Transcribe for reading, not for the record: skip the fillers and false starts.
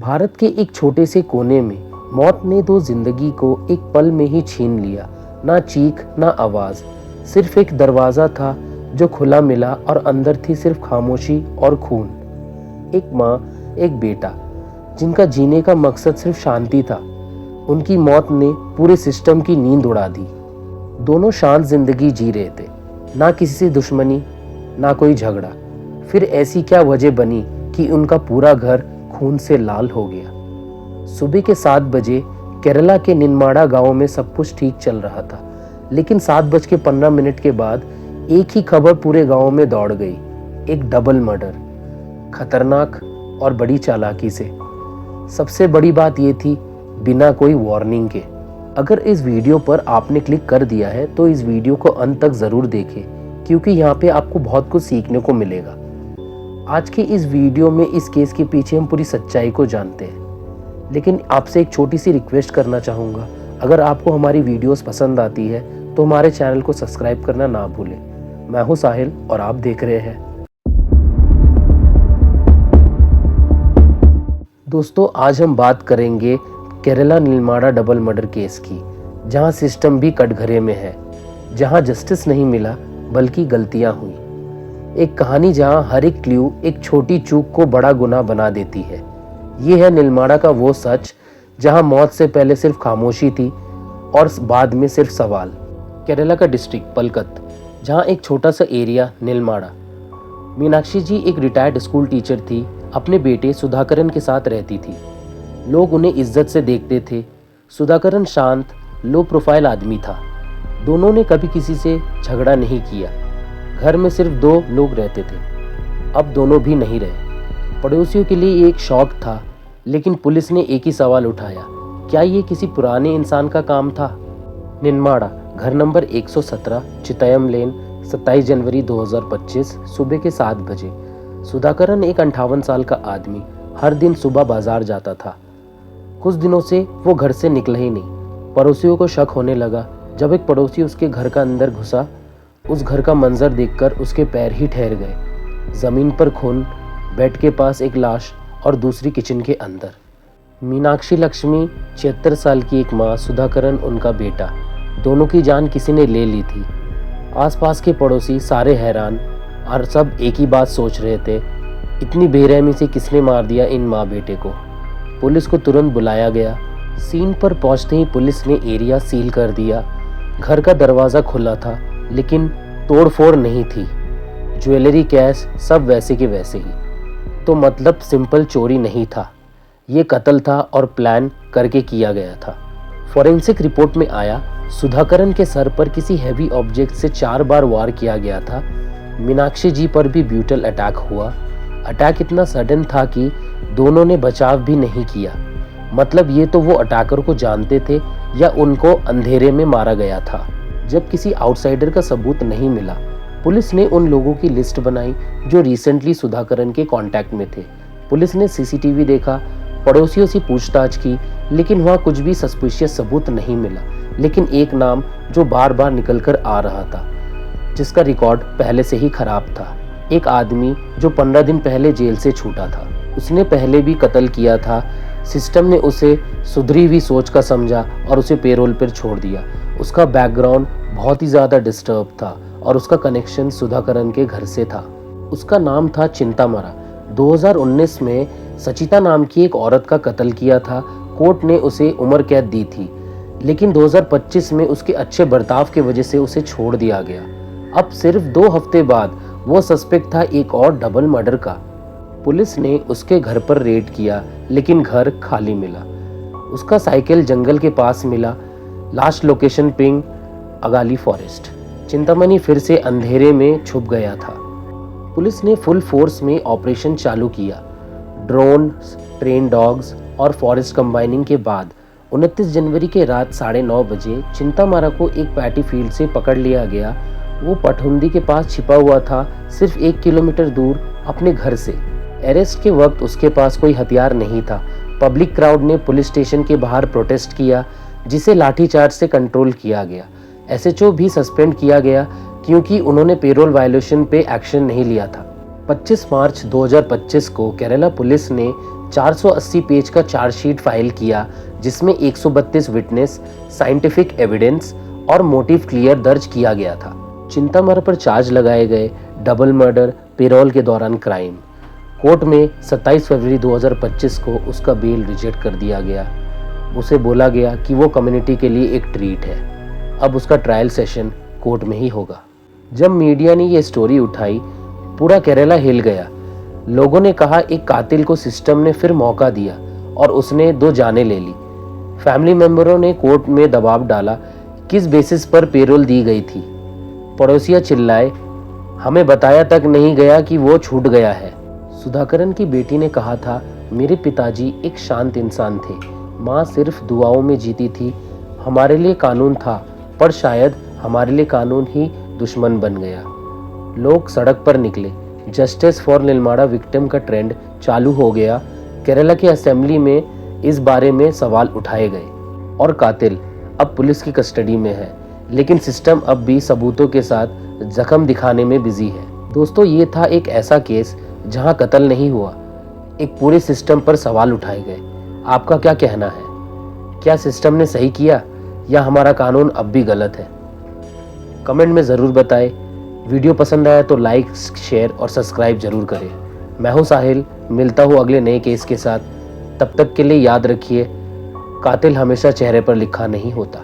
भारत के एक छोटे से कोने में मौत ने तो जिंदगी को एक पल में ही छीन लिया। ना चीख ना आवाज, सिर्फ एक दरवाजा था जो खुला मिला और अंदर थी सिर्फ खामोशी और खून। एक माँ, एक बेटा, जिनका जीने का मकसद सिर्फ शांति था, उनकी मौत ने पूरे सिस्टम की नींद उड़ा दी। दोनों शांत जिंदगी जी रहे थे, ना किसी से दुश्मनी ना कोई झगड़ा। फिर ऐसी क्या वजह बनी कि उनका पूरा घर खून से लाल हो गया। सुबह के 7 बजे केरला के निनमाड़ा गांव में सब कुछ ठीक चल रहा था, लेकिन 7:15 के बाद एक ही खबर पूरे गांव में दौड़ गई। एक डबल मर्डर, खतरनाक और बड़ी चालाकी से। सबसे बड़ी बात यह थी, बिना कोई वार्निंग के। अगर इस वीडियो पर आपने क्लिक कर दिया है तो इस वीडियो को अंत तक जरूर देखें, क्योंकि यहाँ पे आपको बहुत कुछ सीखने को मिलेगा। आज के इस वीडियो में इस केस के पीछे हम पूरी सच्चाई को जानते हैं, लेकिन आपसे एक छोटी सी रिक्वेस्ट करना चाहूँगा। अगर आपको हमारी वीडियोस पसंद आती है तो हमारे चैनल को सब्सक्राइब करना ना भूलें। मैं हूँ साहिल और आप देख रहे हैं। दोस्तों, आज हम बात करेंगे केरला निलमाड़ा डबल मर्डर केस की, जहां सिस्टम भी कटघरे में है, जहां जस्टिस नहीं मिला बल्कि गलतियां हुई। एक कहानी जहां हर एक क्ल्यू एक छोटी चूक को बड़ा गुनाह बना देती है। ये है निलमाड़ा का वो सच जहां मौत से पहले सिर्फ खामोशी थी और बाद में सिर्फ सवाल। केरला का डिस्ट्रिक्ट पलकत, जहां एक छोटा सा एरिया निलमाड़ा। मीनाक्षी जी एक रिटायर्ड स्कूल टीचर थी, अपने बेटे सुधाकरन के साथ रहती थी। लोग उन्हें इज्जत से देखते थे। सुधाकरन शांत, लो प्रोफाइल आदमी था। दोनों ने कभी किसी से झगड़ा नहीं किया। घर में सिर्फ 2 लोग रहते थे, अब दोनों भी नहीं रहे। पड़ोसियों के लिए ये एक शौक था, लेकिन पुलिस ने एक ही सवाल उठाया, क्या ये किसी पुराने इंसान का काम था? निनमाड़ा, घर नंबर 117, चितयम लेन, 27 जनवरी 2025, सुबह के 7 बजे। सुधाकरन एक 58 साल का आदमी हर दिन सुबह बाजार जाता था। कुछ दिनों से वो घर से निकला ही नहीं। पड़ोसियों को शक होने लगा। जब एक पड़ोसी उसके घर का अंदर घुसा, उस घर का मंजर देखकर उसके पैर ही ठहर गए। जमीन पर खून, बेड के पास एक लाश और दूसरी किचन के अंदर। मीनाक्षी लक्ष्मी 76 साल की एक माँ, सुधाकरन उनका बेटा, दोनों की जान किसी ने ले ली थी। आसपास के पड़ोसी सारे हैरान और सब एक ही बात सोच रहे थे, इतनी बेरहमी से किसने मार दिया इन माँ बेटे को। पुलिस को तुरंत बुलाया गया। सीन पर पहुंचते ही पुलिस ने एरिया सील कर दिया। घर का दरवाज़ा खुला था, लेकिन तोड़फोड़ नहीं थी। ज्वेलरी, कैश सब वैसे के वैसे ही। तो मतलब सिंपल चोरी नहीं था, ये कत्ल था और प्लान करके किया गया था। फॉरेंसिक रिपोर्ट में आया, सुधाकरन के सर पर किसी हैवी ऑब्जेक्ट से 4 बार वार किया गया था। मीनाक्षी जी पर भी ब्रूटल अटैक हुआ। अटैक इतना सडन था कि दोनों ने बचाव भी नहीं किया। मतलब ये तो वो अटैकर को जानते थे या उनको अंधेरे में मारा गया था। जब किसी आउटसाइडर का सबूत नहीं मिला, पुलिस ने उन लोगों की लिस्ट बनाई जो रिसेंटली सुधाकरन के कांटेक्ट में थे। पुलिस ने सीसीटीवी देखा, पड़ोसियों से पूछताछ की, लेकिन वहाँ कुछ भी सस्पिशियस सबूत नहीं मिला। लेकिन एक नाम जो बार बार निकल कर आ रहा था, जिसका रिकॉर्ड पहले से ही खराब था। एक आदमी जो 15 दिन पहले जेल से छूटा था। उसने पहले भी कत्ल किया था। सिस्टम ने उसे सुधरी हुई सोच का समझा और उसे पेरोल पर छोड़ दिया। उसका बैकग्राउंड बहुत ही ज़्यादा डिस्टर्ब था और उसका कनेक्शन सुधाकरन के घर से था। उसका नाम था चिंतामरा। 2019 में सचिता नाम की एक औरत का कत्ल किया था। कोर्ट ने उसे उम्र कैद दी थी, लेकिन 2025 में उसके अच्छे बर्ताव की वजह से उसे छोड़ दिया गया। अब सिर्फ 2 हफ्ते बाद वो सस्पेक्ट था एक और डबल मर्डर का। पुलिस ने उसके घर पर रेड किया, लेकिन घर खाली मिला। उसका साइकिल जंगल के पास मिला। लास्ट लोकेशन पिंग, अगाली फॉरेस्ट। चिंतामणि फिर से अंधेरे में छुप गया था। पुलिस ने फुल फोर्स में ऑपरेशन चालू किया। ड्रोन, ट्रेन डॉग्स और फॉरेस्ट कंबाइनिंग के बाद 29 जनवरी के रात 9:30 बजे चिंतामरा को एक पैटी फील्ड से पकड़ लिया गया। वो पठुंदी के पास छिपा हुआ था, सिर्फ 1 किलोमीटर दूर अपने घर से। अरेस्ट के वक्त उसके पास कोई हथियार नहीं था। पब्लिक क्राउड ने पुलिस स्टेशन के बाहर प्रोटेस्ट किया, जिसे लाठीचार्ज से कंट्रोल किया गया। एसएचओ भी सस्पेंड किया गया क्योंकि उन्होंने पेरोल वायलेशन पे एक्शन नहीं लिया था। 25 मार्च 2025 को केरला पुलिस ने 480 पेज का चार्जशीट फाइल किया, जिसमें 132 विटनेस, साइंटिफिक एविडेंस और मोटिव क्लियर दर्ज किया गया था। चिंतामर पर चार्ज लगाए गए डबल मर्डर, पेरोल के दौरान क्राइम। कोर्ट में 27 फरवरी 2025 को उसका बेल रिजेक्ट कर दिया गया। उसे बोला गया कि वो कम्युनिटी के लिए एक ट्रीट है। अब उसका ट्रायल सेशन कोर्ट में ही होगा। जब मीडिया ने ये स्टोरी उठाई, पूरा केरला हिल गया। लोगों ने कहा एक कातिल को सिस्टम ने फिर मौका दिया और उसने 2 जानें ले ली। फैमिली मेंबरों ने कोर्ट में दबाव डाला, किस बेसिस पर पेरोल दी गई थी। पड़ोसियां चिल्लाए, हमें बताया तक नहीं गया कि वो छूट गया है। सुधाकरन की बेटी ने कहा था, मेरे पिताजी एक शांत इंसान थे, माँ सिर्फ दुआओं में जीती थी। हमारे लिए कानून था, पर शायद हमारे लिए कानून ही दुश्मन बन गया। लोग सड़क पर निकले। जस्टिस फॉर नीलमाड़ा विक्टिम का ट्रेंड चालू हो गया। केरला की असेंबली में इस बारे में सवाल उठाए गए और कातिल अब पुलिस की कस्टडी में है, लेकिन सिस्टम अब भी सबूतों के साथ जख्म दिखाने में बिजी है। दोस्तों, ये था एक ऐसा केस जहां कत्ल नहीं हुआ, एक पूरे सिस्टम पर सवाल उठाए गए। आपका क्या कहना है? क्या सिस्टम ने सही किया या हमारा कानून अब भी गलत है? कमेंट में ज़रूर बताएं। वीडियो पसंद आया तो लाइक, शेयर और सब्सक्राइब जरूर करें। मैं हूं साहिल, मिलता हूं अगले नए केस के साथ। तब तक के लिए याद रखिए, कातिल हमेशा चेहरे पर लिखा नहीं होता।